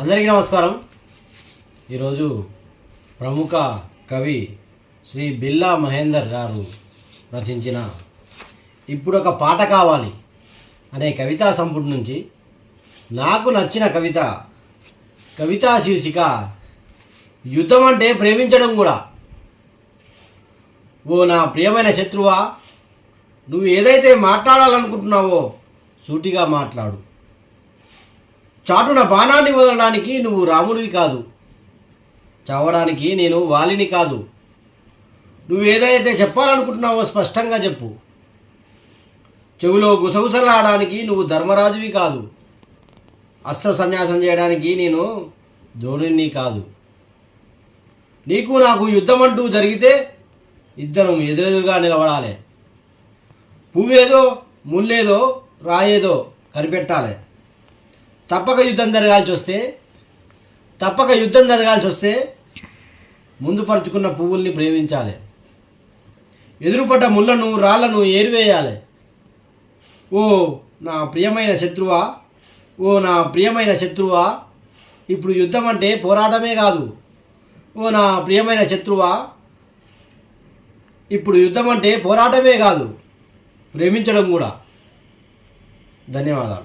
అందరికీ నమస్కారం. ఈరోజు ప్రముఖ కవి శ్రీ బిల్లా మహేందర్ గారు రచించిన ఇప్పుడు ఒక పాట కావాలి అనే కవితా సంపుటి నుంచి నాకు నచ్చిన కవితా శీర్షిక యుద్ధం అంటే ప్రేమించడం కూడా. ఓ నా ప్రియమైన శత్రువా, నువ్వు ఏదైతే మాట్లాడాలనుకుంటున్నావో సూటిగా మాట్లాడు. చాటున బాణాన్ని వదలడానికి నువ్వు రాముడివి కాదు, చావడానికి నేను వాలిని కాదు. నువ్వు ఏదైతే చెప్పాలనుకుంటున్నావో స్పష్టంగా చెప్పు. చెవిలో గుసగుసలాడడానికి నువ్వు ధర్మరాజువి కాదు, అస్త్ర సన్యాసం చేయడానికి నేను ద్రోణుని కాదు. నీకు నాకు యుద్ధం అంటూ జరిగితే ఇద్దరం ఎదురెదురుగా నిలబడాలి. పువ్వేదో ముల్లేదో రాయేదో కనిపెట్టాలి. తప్పక యుద్ధం జరగాల్సి వస్తే ముందు పరుచుకున్న పువ్వుల్ని ప్రేమించాలి. ఎదురుపడ్డ ముళ్ళను రాళ్లను ఏరివేయాలి. ఓ నా ప్రియమైన శత్రువా, ఇప్పుడు యుద్ధం అంటే పోరాటమే కాదు. ఓ నా ప్రియమైన శత్రువా, ఇప్పుడు యుద్ధం అంటే పోరాటమే కాదు, ప్రేమించడం కూడా. ధన్యవాదాలు.